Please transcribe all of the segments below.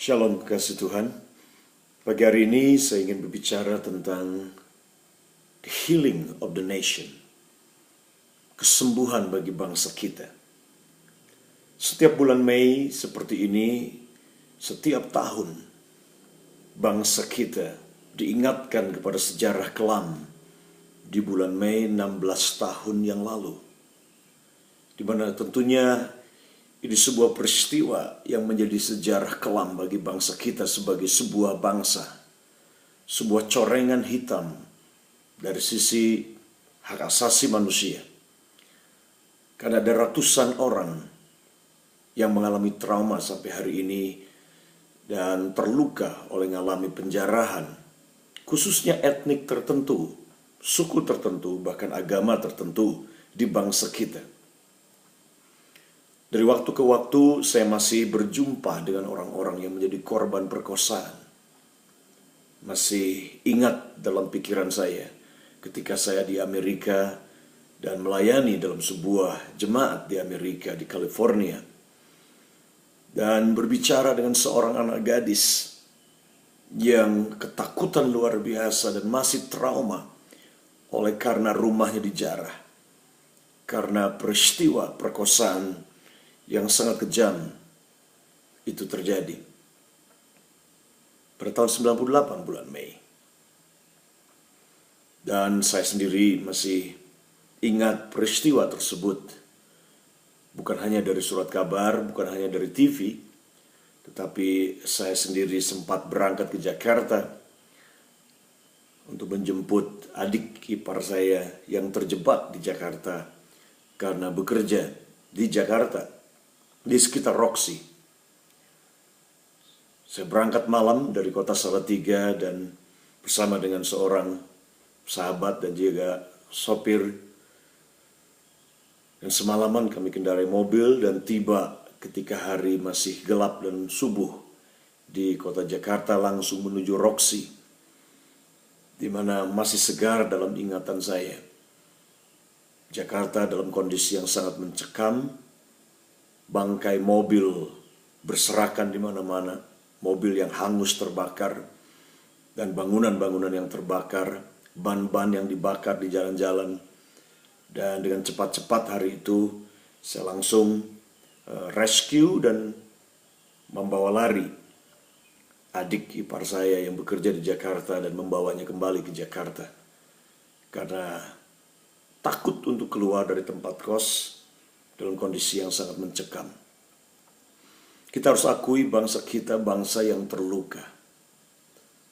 Shalom kekasih Tuhan. Pagi hari ini saya ingin berbicara tentang the healing of the nation. Kesembuhan bagi bangsa kita. Setiap bulan Mei seperti ini, setiap tahun bangsa kita diingatkan kepada sejarah kelam di bulan Mei 16 tahun yang lalu. Di mana tentunya ini sebuah peristiwa yang menjadi sejarah kelam bagi bangsa kita sebagai sebuah bangsa. Sebuah corengan hitam dari sisi hak asasi manusia. Karena ada ratusan orang yang mengalami trauma sampai hari ini dan terluka oleh mengalami penjarahan. Khususnya etnik tertentu, suku tertentu, bahkan agama tertentu di bangsa kita. Dari waktu ke waktu saya masih berjumpa dengan orang-orang yang menjadi korban perkosaan. Masih ingat dalam pikiran saya ketika saya di Amerika dan melayani dalam sebuah jemaat di Amerika, di California. Dan berbicara dengan seorang anak gadis yang ketakutan luar biasa dan masih trauma oleh karena rumahnya dijarah. Karena peristiwa perkosaan yang sangat kejam itu terjadi pada tahun 98 bulan Mei. Dan saya sendiri masih ingat peristiwa tersebut. Bukan hanya dari surat kabar, bukan hanya dari TV, tetapi saya sendiri sempat berangkat ke Jakarta untuk menjemput adik ipar saya yang terjebak di Jakarta karena bekerja di Jakarta, di sekitar Roxy. Saya berangkat malam dari kota Salatiga dan bersama dengan seorang sahabat dan juga sopir. Dan semalaman kami kendarai mobil dan tiba ketika hari masih gelap dan subuh di kota Jakarta langsung menuju Roxy, di mana masih segar dalam ingatan saya. Jakarta dalam kondisi yang sangat mencekam. Bangkai mobil berserakan di mana-mana, mobil yang hangus terbakar, dan bangunan-bangunan yang terbakar, ban-ban yang dibakar di jalan-jalan. Dan dengan cepat-cepat hari itu, saya langsung rescue dan membawa lari adik ipar saya yang bekerja di Jakarta dan membawanya kembali ke Jakarta. Karena takut untuk keluar dari tempat kos, dalam kondisi yang sangat mencekam. Kita harus akui bangsa kita bangsa yang terluka.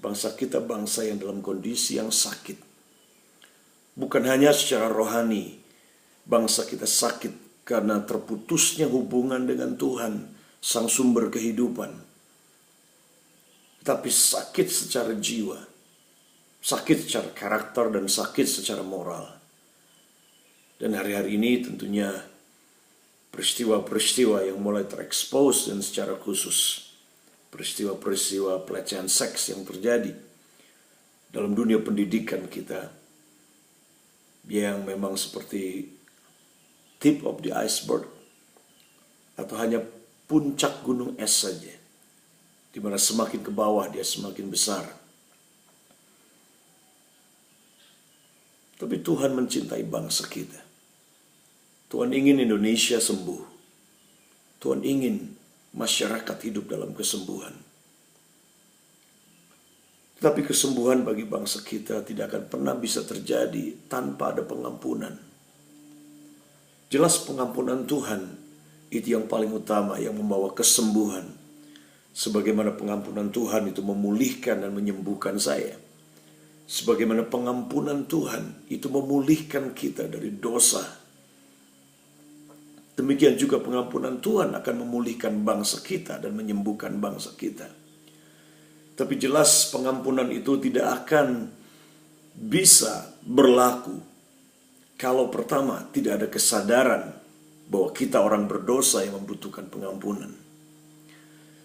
Bangsa kita bangsa yang dalam kondisi yang sakit. Bukan hanya secara rohani, bangsa kita sakit karena terputusnya hubungan dengan Tuhan, sang sumber kehidupan. Tapi sakit secara jiwa, sakit secara karakter, dan sakit secara moral. Dan hari-hari ini tentunya peristiwa-peristiwa yang mulai terekspos dan secara khusus peristiwa-peristiwa pelecehan seks yang terjadi dalam dunia pendidikan kita yang memang seperti tip of the iceberg atau hanya puncak gunung es saja, di mana semakin ke bawah dia semakin besar. Tapi Tuhan mencintai bangsa kita. Tuhan ingin Indonesia sembuh. Tuhan ingin masyarakat hidup dalam kesembuhan. Tetapi kesembuhan bagi bangsa kita tidak akan pernah bisa terjadi tanpa ada pengampunan. Jelas pengampunan Tuhan itu yang paling utama yang membawa kesembuhan. Sebagaimana pengampunan Tuhan itu memulihkan dan menyembuhkan saya. Sebagaimana pengampunan Tuhan itu memulihkan kita dari dosa. Demikian juga pengampunan Tuhan akan memulihkan bangsa kita dan menyembuhkan bangsa kita. Tapi jelas pengampunan itu tidak akan bisa berlaku kalau pertama tidak ada kesadaran bahwa kita orang berdosa yang membutuhkan pengampunan.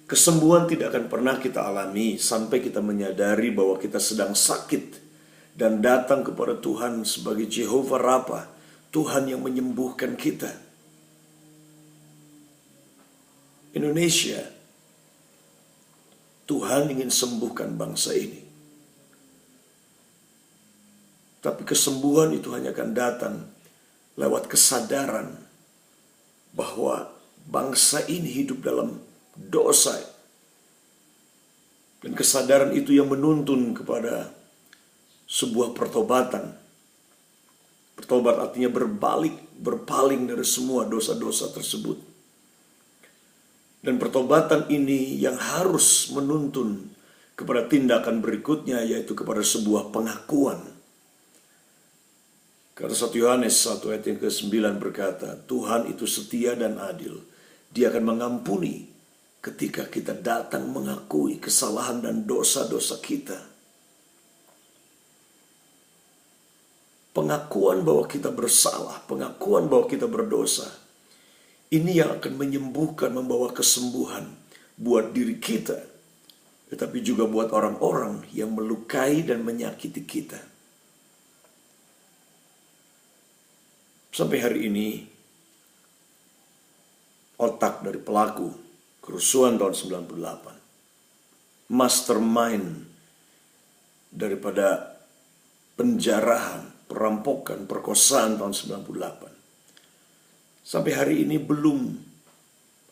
Kesembuhan tidak akan pernah kita alami sampai kita menyadari bahwa kita sedang sakit dan datang kepada Tuhan sebagai Jehovah Rafa, Tuhan yang menyembuhkan kita. Indonesia Tuhan ingin sembuhkan bangsa ini. Tapi kesembuhan itu hanya akan datang lewat kesadaran bahwa bangsa ini hidup dalam dosa. Dan kesadaran itu yang menuntun kepada sebuah pertobatan. Bertobat artinya berbalik, berpaling dari semua dosa-dosa tersebut. Dan pertobatan ini yang harus menuntun kepada tindakan berikutnya, yaitu kepada sebuah pengakuan. Karena 1 Yohanes 1 ayat yang ke-9 berkata, Tuhan itu setia dan adil. Dia akan mengampuni ketika kita datang mengakui kesalahan dan dosa-dosa kita. Pengakuan bahwa kita bersalah, pengakuan bahwa kita berdosa, ini yang akan menyembuhkan, membawa kesembuhan buat diri kita, tetapi juga buat orang-orang yang melukai dan menyakiti kita. Sampai hari ini, otak dari pelaku kerusuhan tahun 98, mastermind daripada penjarahan, perampokan, perkosaan tahun 98, sampai hari ini belum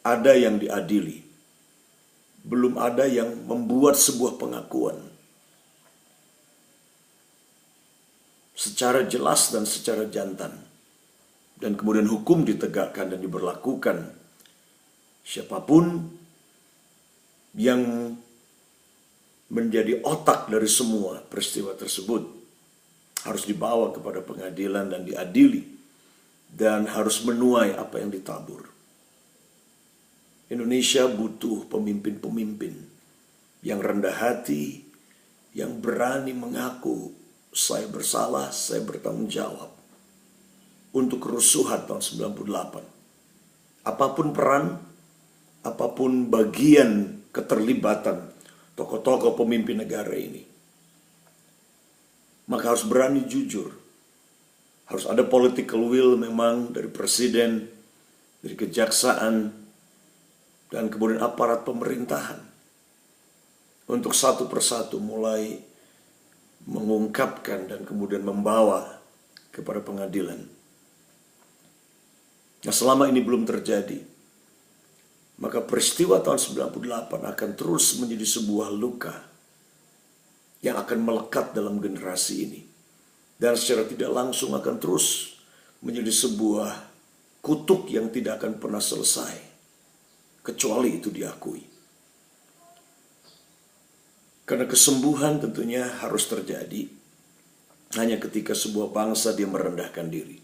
ada yang diadili. Belum ada yang membuat sebuah pengakuan secara jelas dan secara jantan. Dan kemudian hukum ditegakkan dan diberlakukan. Siapapun yang menjadi otak dari semua peristiwa tersebut harus dibawa kepada pengadilan dan diadili. Dan harus menuai apa yang ditabur. Indonesia butuh pemimpin-pemimpin yang rendah hati, yang berani mengaku, saya bersalah, saya bertanggung jawab. Untuk kerusuhan tahun 98. Apapun peran, apapun bagian keterlibatan tokoh-tokoh pemimpin negara ini, maka harus berani jujur. Harus ada political will memang dari presiden, dari kejaksaan, dan kemudian aparat pemerintahan. Untuk satu persatu mulai mengungkapkan dan kemudian membawa kepada pengadilan. Nah, selama ini belum terjadi, maka peristiwa tahun 98 akan terus menjadi sebuah luka yang akan melekat dalam generasi ini. Dan secara tidak langsung akan terus menjadi sebuah kutuk yang tidak akan pernah selesai, kecuali itu diakui. Karena kesembuhan tentunya harus terjadi hanya ketika sebuah bangsa dia merendahkan diri.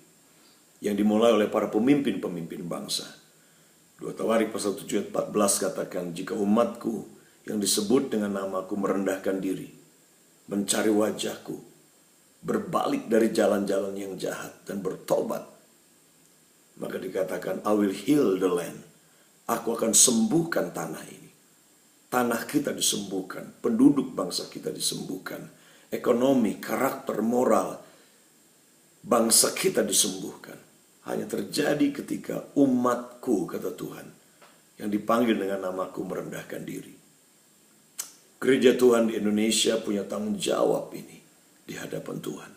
Yang dimulai oleh para pemimpin-pemimpin bangsa. 2 Tawarik pasal 7 ayat 14 katakan, jika umatku yang disebut dengan namaku merendahkan diri, mencari wajahku, berbalik dari jalan-jalan yang jahat dan bertobat, maka dikatakan, I will heal the land. Aku akan sembuhkan tanah ini. Tanah kita disembuhkan, penduduk bangsa kita disembuhkan, ekonomi, karakter, moral bangsa kita disembuhkan. Hanya terjadi ketika umatku, kata Tuhan, yang dipanggil dengan namaku merendahkan diri. Gereja Tuhan di Indonesia punya tanggung jawab ini di hadapan Tuhan.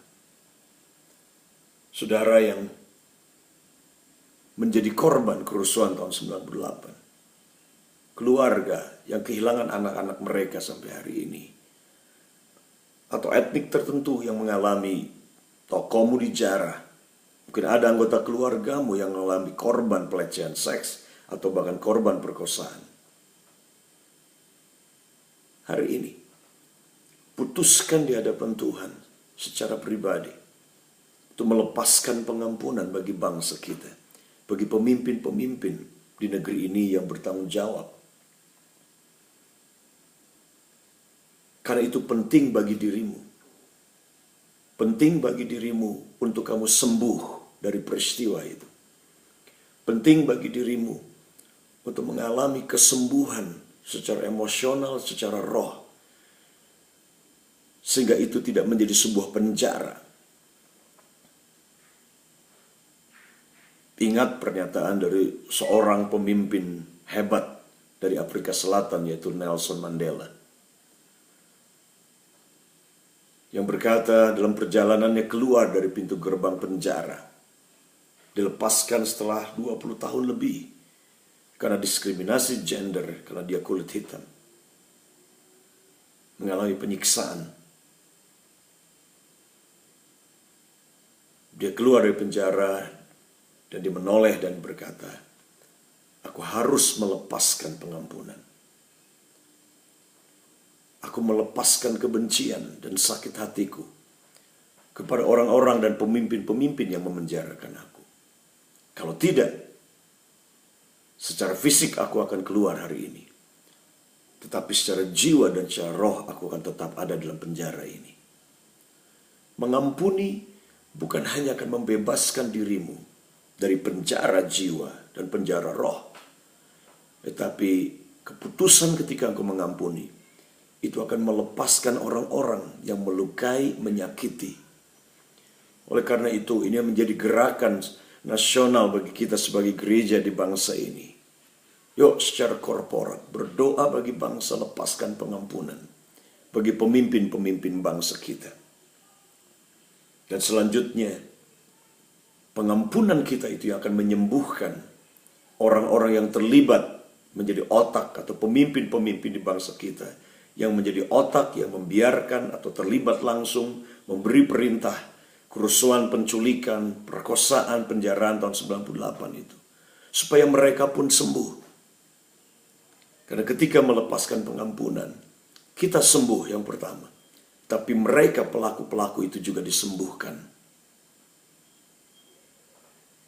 Saudara yang menjadi korban kerusuhan tahun 98, keluarga yang kehilangan anak-anak mereka sampai hari ini, atau etnik tertentu yang mengalami tokomu dijarah. Mungkin ada anggota keluargamu yang mengalami korban pelecehan seks atau bahkan korban perkosaan. Hari ini, putuskan di hadapan Tuhan secara pribadi untuk melepaskan pengampunan bagi bangsa kita, bagi pemimpin-pemimpin di negeri ini yang bertanggung jawab. Karena itu penting bagi dirimu. Penting bagi dirimu untuk kamu sembuh dari peristiwa itu. Penting bagi dirimu untuk mengalami kesembuhan secara emosional, secara roh. Sehingga itu tidak menjadi sebuah penjara. Ingat pernyataan dari seorang pemimpin hebat dari Afrika Selatan, yaitu Nelson Mandela. yang berkata dalam perjalanannya keluar dari pintu gerbang penjara, dilepaskan setelah 20 tahun lebih karena diskriminasi gender, karena dia kulit hitam, mengalami penyiksaan. Dia keluar dari penjara dan dia menoleh dan berkata, aku harus melepaskan pengampunan. Aku melepaskan kebencian dan sakit hatiku kepada orang-orang dan pemimpin-pemimpin yang memenjarakan aku. Kalau tidak, secara fisik aku akan keluar hari ini. Tetapi secara jiwa dan secara roh aku akan tetap ada dalam penjara ini. Mengampuni bukan hanya akan membebaskan dirimu dari penjara jiwa dan penjara roh. Tetapi keputusan ketika engkau mengampuni, itu akan melepaskan orang-orang yang melukai, menyakiti. Oleh karena itu, ini menjadi gerakan nasional bagi kita sebagai gereja di bangsa ini. Yuk secara korporat berdoa bagi bangsa, lepaskan pengampunan bagi pemimpin-pemimpin bangsa kita. Dan selanjutnya, pengampunan kita itu yang akan menyembuhkan orang-orang yang terlibat menjadi otak atau pemimpin-pemimpin di bangsa kita, yang menjadi otak yang membiarkan atau terlibat langsung memberi perintah kerusuhan, penculikan, perkosaan, penjaraan tahun 98 itu. Supaya mereka pun sembuh. Karena ketika melepaskan pengampunan, kita sembuh yang pertama. Tapi mereka pelaku-pelaku itu juga disembuhkan.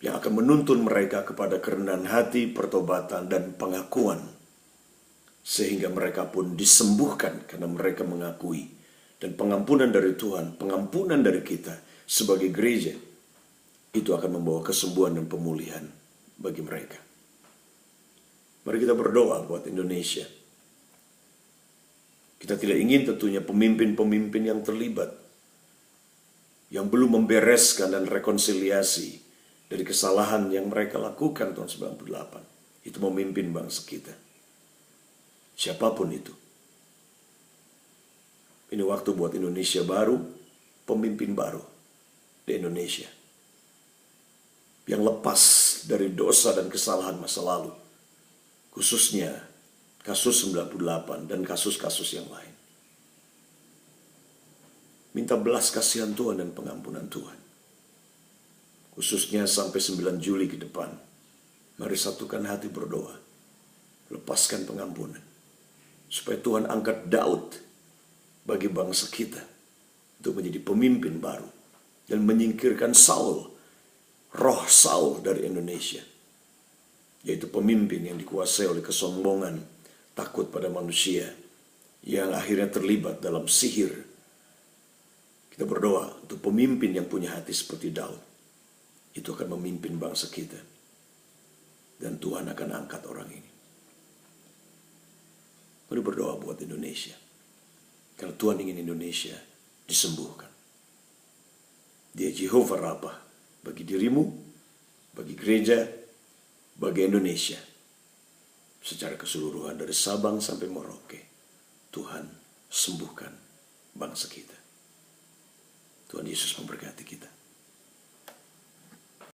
Yang akan menuntun mereka kepada kerendahan hati, pertobatan, dan pengakuan. Sehingga mereka pun disembuhkan karena mereka mengakui. Dan pengampunan dari Tuhan, pengampunan dari kita sebagai gereja, itu akan membawa kesembuhan dan pemulihan bagi mereka. Mari kita berdoa buat Indonesia. Kita tidak ingin tentunya pemimpin-pemimpin yang terlibat, yang belum membereskan dan rekonsiliasi dari kesalahan yang mereka lakukan tahun 98. Itu memimpin bangsa kita. Siapapun itu. Ini waktu buat Indonesia baru, pemimpin baru di Indonesia. Yang lepas dari dosa dan kesalahan masa lalu. Khususnya kasus 98 dan kasus-kasus yang lain. Minta belas kasihan Tuhan dan pengampunan Tuhan. Khususnya sampai 9 Juli ke depan. Mari satukan hati berdoa. Lepaskan pengampunan. Supaya Tuhan angkat Daud bagi bangsa kita untuk menjadi pemimpin baru dan menyingkirkan Saul, roh Saul dari Indonesia, yaitu pemimpin yang dikuasai oleh kesombongan, takut pada manusia yang akhirnya terlibat dalam sihir. Kita berdoa untuk pemimpin yang punya hati seperti Daud, itu akan memimpin bangsa kita dan Tuhan akan angkat orang ini. Mari berdoa buat Indonesia. Karena Tuhan ingin Indonesia disembuhkan. Dia Jehovah Rabbah bagi dirimu, bagi gereja, bagi Indonesia. Secara keseluruhan dari Sabang sampai Merauke. Tuhan sembuhkan bangsa kita. Tuhan Yesus memberkati kita.